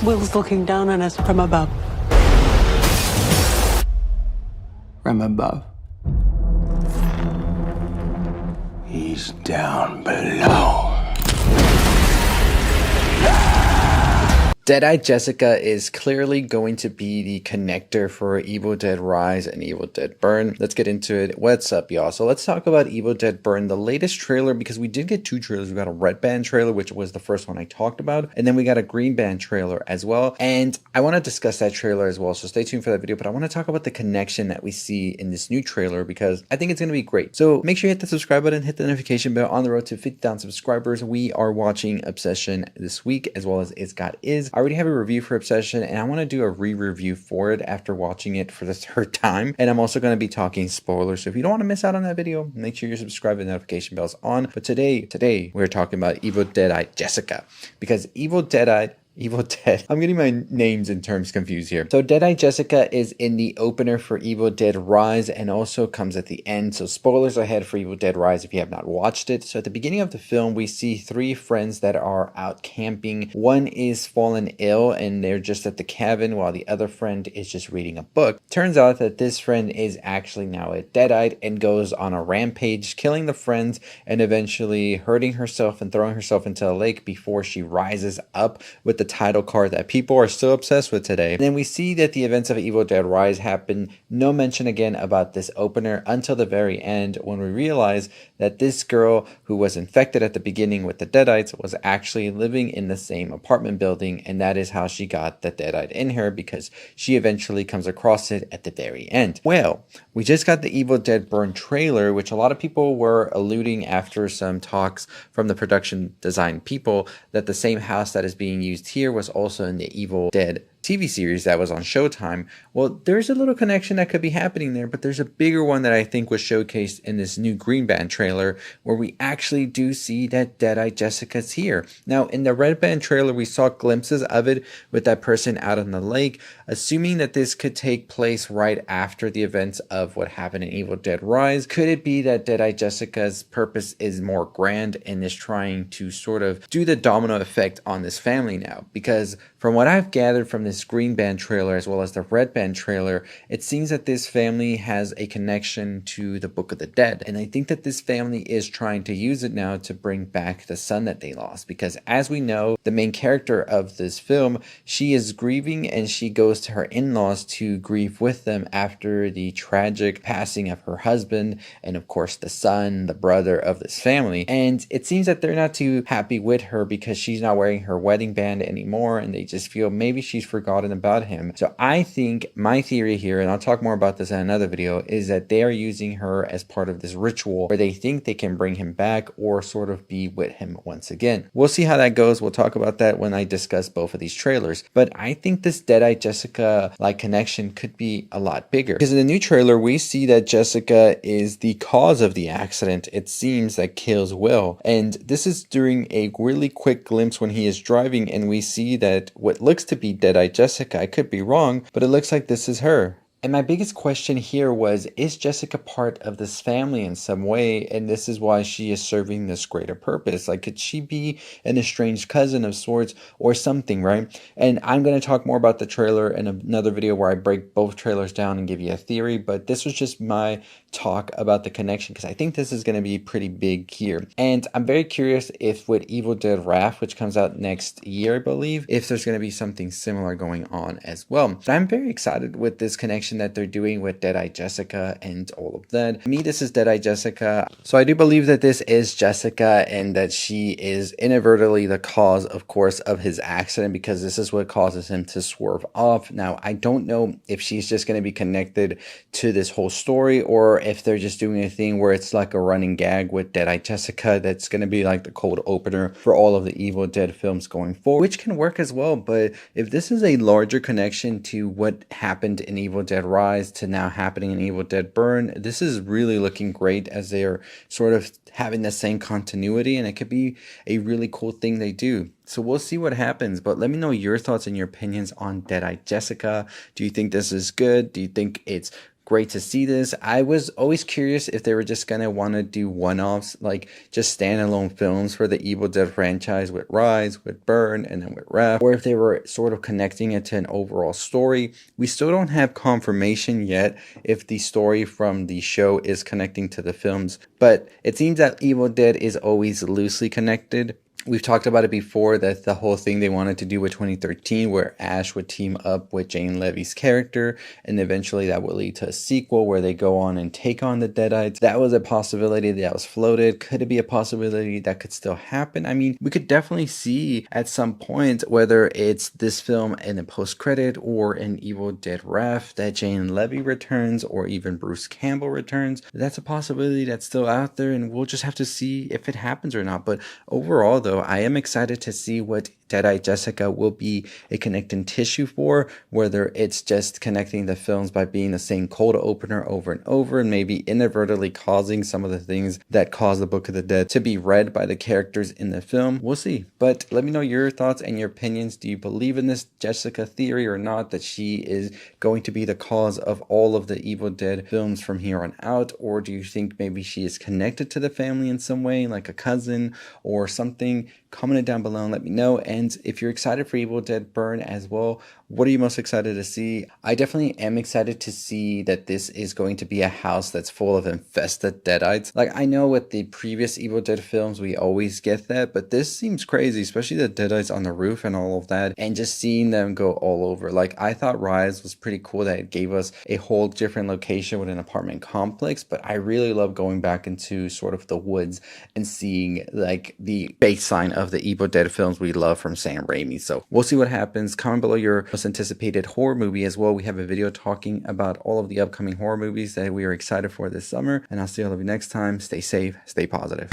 Will's looking down on us from above. From above. He's down below. Deadite Jessica is clearly going to be the connector for Evil Dead Rise and Evil Dead Burn. Let's get into it. What's up, y'all? So let's talk about Evil Dead Burn, the latest trailer, because we did get two trailers. We got a red band trailer, which was the first one I talked about, and then we got a green band trailer as well. And I want to discuss that trailer as well, so stay tuned for that video. But I want to talk about the connection that we see in this new trailer because I think it's going to be great. So make sure you hit the subscribe button, hit the notification bell. On the road to 50,000 subscribers, we are watching Obsession this week, as well as It's Got Is. I already have a review for Obsession, and I want to do a re-review for it after watching it for the third time. And I'm also going to be talking spoilers, so if you don't want to miss out on that video, make sure you're subscribed and notification bells on. But today we're talking about Evil Deadite Jessica, because Evil Dead, I'm getting my names and terms confused here. So Deadite Jessica is in the opener for Evil Dead Rise and also comes at the end. So spoilers ahead for Evil Dead Rise if you have not watched it. So at the beginning of the film, we see three friends that are out camping. One is fallen ill and they're just at the cabin while the other friend is just reading a book. Turns out that this friend is actually now a Deadite and goes on a rampage, killing the friends and eventually hurting herself and throwing herself into a lake before she rises up with the title card that people are still obsessed with today. And then we see that the events of Evil Dead Rise happen. No mention again about this opener until the very end, when we realize that this girl who was infected at the beginning with the Deadites was actually living in the same apartment building, and that is how she got the Deadite in her, because she eventually comes across it at the very end. Well, we just got the Evil Dead Burn trailer, which a lot of people were alluding after some talks from the production design people that the same house that is being used here was also in the Evil Dead TV series that was on Showtime. Well, there's a little connection that could be happening there, but there's a bigger one that I think was showcased in this new green band trailer, where we actually do see that Deadite Jessica's here. Now, in the red band trailer, we saw glimpses of it with that person out on the lake. Assuming that this could take place right after the events of what happened in Evil Dead Rise, could it be that Deadite Jessica's purpose is more grand and is trying to sort of do the domino effect on this family now? Because from what I've gathered from this green band trailer as well as the red band trailer, it seems that this family has a connection to the Book of the Dead. And I think that this family is trying to use it now to bring back the son that they lost. Because as we know, the main character of this film, she is grieving and she goes to her in-laws to grieve with them after the tragic passing of her husband and of course the son, the brother of this family. And it seems that they're not too happy with her because she's not wearing her wedding band anymore, and they just feel maybe she's forgotten about him. So I think my theory here, and I'll talk more about this in another video, is that they are using her as part of this ritual where they think they can bring him back or sort of be with him once again. We'll see how that goes. We'll talk about that when I discuss both of these trailers. But I think this Deadite Jessica like connection could be a lot bigger, because in the new trailer we see that Jessica is the cause of the accident, it seems, that kills Will. And this is during a really quick glimpse when he is driving, and we see that what looks to be Deadite Jessica, I could be wrong, but it looks like this is her. And my biggest question here was, is Jessica part of this family in some way? And this is why she is serving this greater purpose. Like, could she be an estranged cousin of sorts or something, right? And I'm going to talk more about the trailer in another video where I break both trailers down and give you a theory. But this was just my talk about the connection, because I think this is going to be pretty big here. And I'm very curious if with Evil Dead Wrath, which comes out next year, I believe, if there's going to be something similar going on as well. But I'm very excited with this connection that they're doing with Deadite Jessica and all of that. To me, this is Deadite Jessica. So I do believe that this is Jessica and that she is inadvertently the cause, of course, of his accident, because this is what causes him to swerve off. Now, I don't know if she's just going to be connected to this whole story, or if they're just doing a thing where it's like a running gag with Deadite Jessica that's going to be like the cold opener for all of the Evil Dead films going forward, which can work as well. But if this is a larger connection to what happened in Evil Dead Rise to now happening in Evil Dead Burn, this is really looking great, as they're sort of having the same continuity, and it could be a really cool thing they do. So we'll see what happens, but let me know your thoughts and your opinions on Deadite Jessica. Do you think this is good? Do you think it's great to see this. I was always curious if they were just going to want to do one-offs, like just standalone films for the Evil Dead franchise with Rise, with Burn, and then with Ref, or if they were sort of connecting it to an overall story. We still don't have confirmation yet if the story from the show is connecting to the films, but it seems that Evil Dead is always loosely connected. We've talked about it before, that the whole thing they wanted to do with 2013 where Ash would team up with Jane Levy's character, and eventually that would lead to a sequel where they go on and take on the Deadites. That was a possibility that was floated. Could it be a possibility that could still happen? I mean, we could definitely see at some point, whether it's this film in a post-credit or an Evil Dead Ref, that Jane Levy returns, or even Bruce Campbell returns. That's a possibility that's still out there, and we'll just have to see if it happens or not. But overall, though, I am excited to see what Deadite Jessica will be a connecting tissue for, whether it's just connecting the films by being the same cold opener over and over, and maybe inadvertently causing some of the things that cause the Book of the Dead to be read by the characters in the film. We'll see. But let me know your thoughts and your opinions. Do you believe in this Jessica theory or not, that she is going to be the cause of all of the Evil Dead films from here on out? Or do you think maybe she is connected to the family in some way, like a cousin or something? Comment it down below and let me know. And if you're excited for Evil Dead Burn as well, what are you most excited to see? I definitely am excited to see that this is going to be a house that's full of infested Deadites. Like, I know with the previous Evil Dead films, we always get that, but this seems crazy, especially the Deadites on the roof and all of that, and just seeing them go all over. Like, I thought Rise was pretty cool that it gave us a whole different location with an apartment complex, but I really love going back into sort of the woods and seeing like the baseline of the Evil Dead films we love from Sam Raimi. So we'll see what happens. Comment below your most anticipated horror movie as well. We have a video talking about all of the upcoming horror movies that we are excited for this summer, and I'll see all of you next time. Stay safe, stay positive.